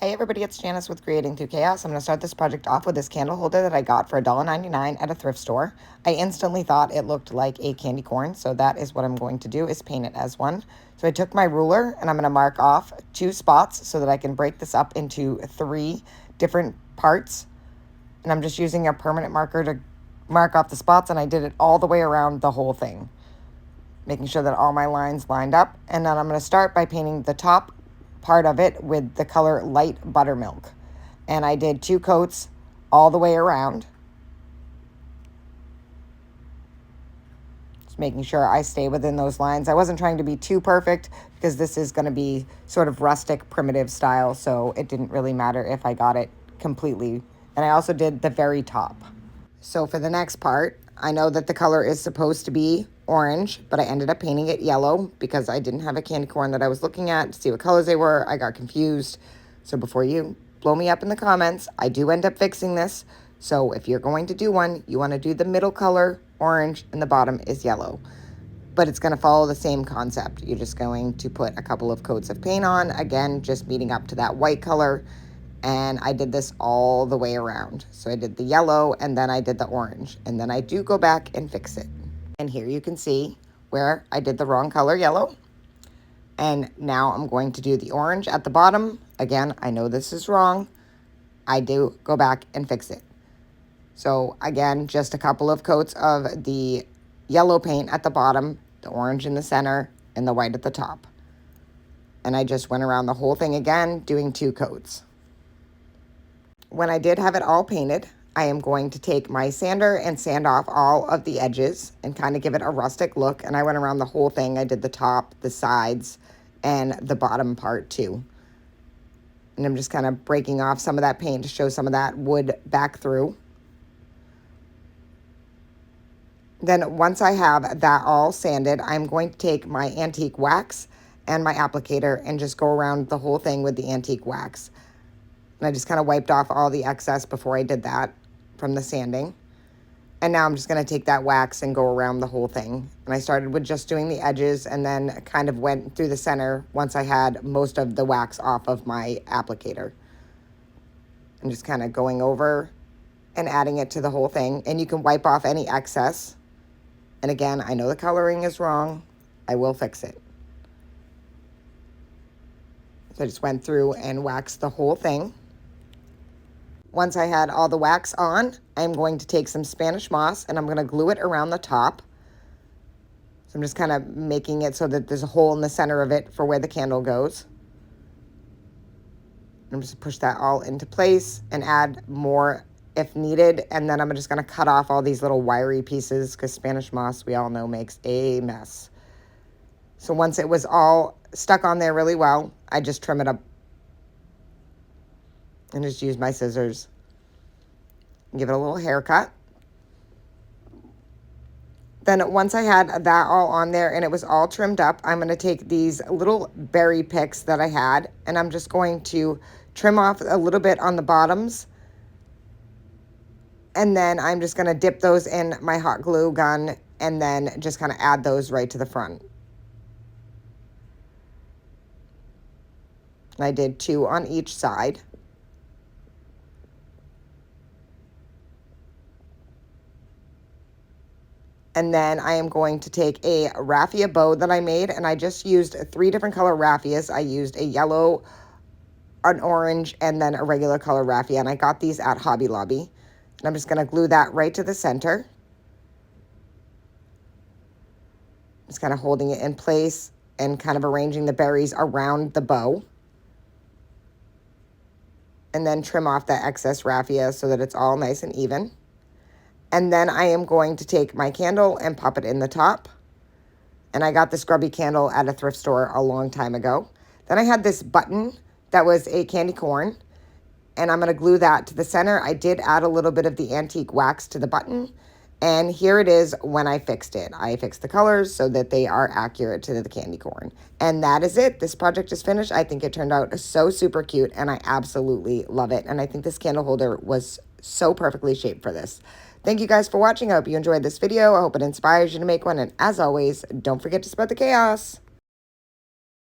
Hey everybody, it's Janice with Creating Through Chaos. I'm going to start this project off with this candle holder that I got for $1.99 at a thrift store. I instantly thought it looked like a candy corn, so that is what I'm going to do, is paint it as one. So I took my ruler and I'm going to mark off 2 spots so that I can break this up into 3 different parts. And I'm just using a permanent marker to mark off the spots, and I did it all the way around the whole thing, making sure that all my lines lined up. And then I'm going to start by painting the top part of it with the color light buttermilk. And I did 2 coats all the way around. Just making sure I stay within those lines. I wasn't trying to be too perfect because this is going to be sort of rustic, primitive style, so it didn't really matter if I got it completely. And I also did the very top. So for the next part, I know that the color is supposed to be orange, but I ended up painting it yellow because I didn't have a candy corn that I was looking at to see what colors they were. I got confused. So before you blow me up in the comments, I do end up fixing this. So if you're going to do one, you want to do the middle color orange and the bottom is yellow. But it's going to follow the same concept. You're just going to put a couple of coats of paint on, again, just meeting up to that white color. And I did this all the way around. So I did the yellow and then I did the orange. And then I do go back and fix it. And here you can see where I did the wrong color yellow. And now I'm going to do the orange at the bottom. Again, I know this is wrong. I do go back and fix it. So again, just a couple of coats of the yellow paint at the bottom, the orange in the center, and the white at the top. And I just went around the whole thing again, doing 2 coats. When I did have it all painted, I am going to take my sander and sand off all of the edges and kind of give it a rustic look. And I went around the whole thing. I did the top, the sides, and the bottom part too. And I'm just kind of breaking off some of that paint to show some of that wood back through. Then once I have that all sanded, I'm going to take my antique wax and my applicator and just go around the whole thing with the antique wax. And I just kind of wiped off all the excess before I did that from the sanding. And now I'm just going to take that wax and go around the whole thing. And I started with just doing the edges and then kind of went through the center once I had most of the wax off of my applicator. I'm just kind of going over and adding it to the whole thing. And you can wipe off any excess. And again, I know the coloring is wrong. I will fix it. So I just went through and waxed the whole thing. Once I had all the wax on, I'm going to take some Spanish moss and I'm going to glue it around the top. So I'm just kind of making it so that there's a hole in the center of it for where the candle goes. I'm just push that all into place and add more if needed. And then I'm just going to cut off all these little wiry pieces because Spanish moss, we all know, makes a mess. So once it was all stuck on there really well, I just trim it up and just use my scissors and give it a little haircut. Then once I had that all on there and it was all trimmed up, I'm going to take these little berry picks that I had and I'm just going to trim off a little bit on the bottoms. And then I'm just going to dip those in my hot glue gun and then just kind of add those right to the front. And I did 2 on each side. And then I am going to take a raffia bow that I made, and I just used 3 different color raffias. I used a yellow, an orange, and then a regular color raffia, and I got these at Hobby Lobby. And I'm just going to glue that right to the center. Just kind of holding it in place and kind of arranging the berries around the bow. And then trim off that excess raffia so that it's all nice and even. And then I am going to take my candle and pop it in the top. And I got this grubby candle at a thrift store a long time ago. Then I had this button that was a candy corn. And I'm going to glue that to the center. I did add a little bit of the antique wax to the button. And here it is when I fixed it. I fixed the colors so that they are accurate to the candy corn. And that is it. This project is finished. I think it turned out so super cute and I absolutely love it. And I think this candle holder was so perfectly shaped for this. Thank you guys for watching. I hope you enjoyed this video. I hope it inspires you to make one. And as always, don't forget to spread the chaos.